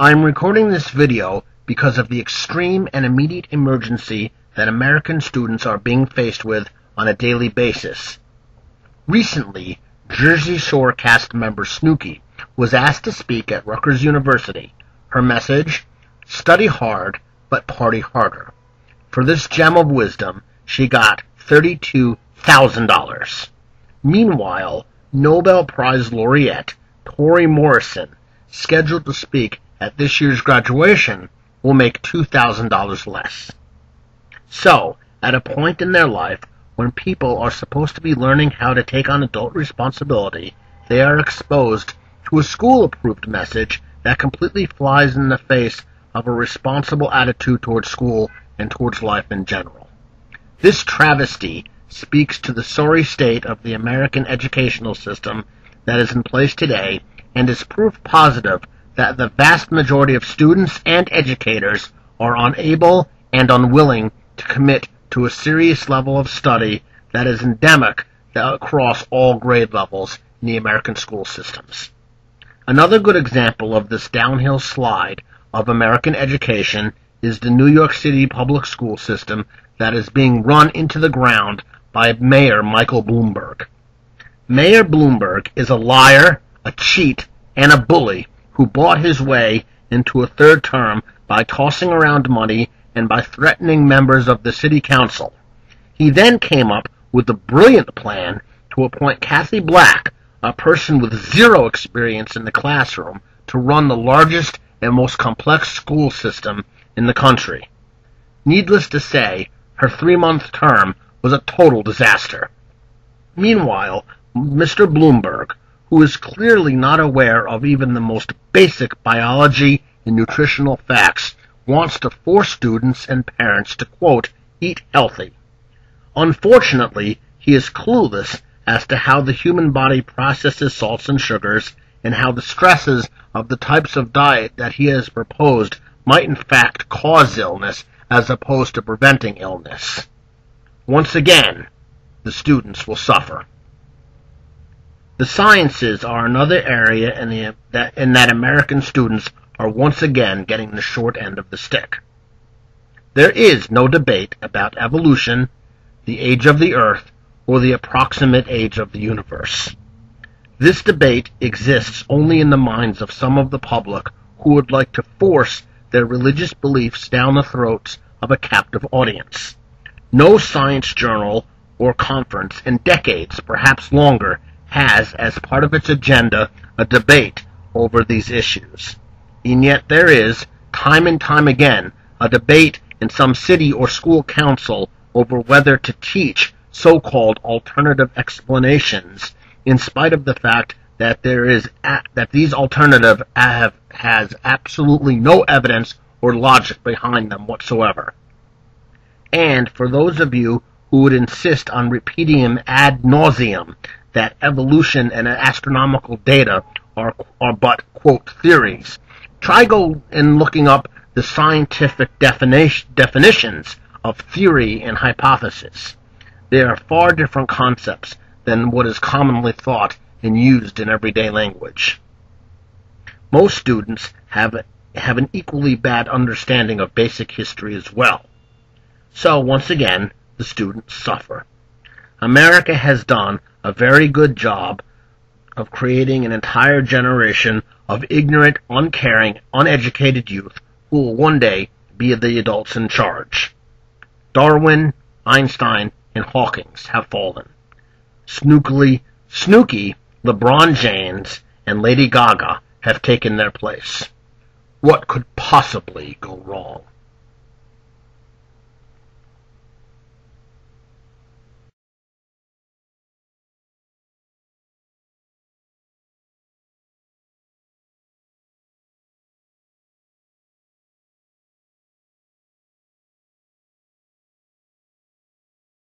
I'm recording this video because of the extreme and immediate emergency that American students are being faced with on a daily basis. Recently, Jersey Shore cast member Snooki was asked to speak at Rutgers University. Her message: study hard, but party harder. For this gem of wisdom, she got $32,000. Meanwhile, Nobel Prize laureate Toni Morrison, scheduled to speak at this year's graduation, will make $2,000 less. So, at a point in their life when people are supposed to be learning how to take on adult responsibility, they are exposed to a school-approved message that completely flies in the face of a responsible attitude towards school and towards life in general. This travesty speaks to the sorry state of the American educational system that is in place today, and is proof positive that the vast majority of students and educators are unable and unwilling to commit to a serious level of study that is endemic across all grade levels in the American school systems. Another good example of this downhill slide of American education is the New York City public school system that is being run into the ground by Mayor Michael Bloomberg. Mayor Bloomberg is a liar, a cheat, and a bully who bought his way into a third term by tossing around money and by threatening members of the city council. He then came up with a brilliant plan to appoint Kathy Black, a person with zero experience in the classroom, to run the largest and most complex school system in the country. Needless to say, her 3-month term was a total disaster. Meanwhile, Mr. Bloomberg, who is clearly not aware of even the most basic biology and nutritional facts, wants to force students and parents to, quote, eat healthy. Unfortunately, he is clueless as to how the human body processes salts and sugars, and how the stresses of the types of diet that he has proposed might in fact cause illness as opposed to preventing illness. Once again, the students will suffer. The sciences are another area in that American students are once again getting the short end of the stick. There is no debate about evolution, the age of the Earth, or the approximate age of the universe. This debate exists only in the minds of some of the public who would like to force their religious beliefs down the throats of a captive audience. No science journal or conference in decades, perhaps longer, has as part of its agenda a debate over these issues. And yet there is, time and time again, a debate in some city or school council over whether to teach so-called alternative explanations, in spite of the fact that these alternative has absolutely no evidence or logic behind them whatsoever. And for those of you who would insist on repeating ad nauseum that evolution and astronomical data are but, quote, theories, try go and looking up the scientific definitions of theory and hypothesis. They are far different concepts than what is commonly thought and used in everyday language. Most students have an equally bad understanding of basic history as well. So, once again, the students suffer. America has done a very good job of creating an entire generation of ignorant, uncaring, uneducated youth who will one day be the adults in charge. Darwin, Einstein, and Hawkins have fallen. Snooki, LeBron James, and Lady Gaga have taken their place. What could possibly go wrong?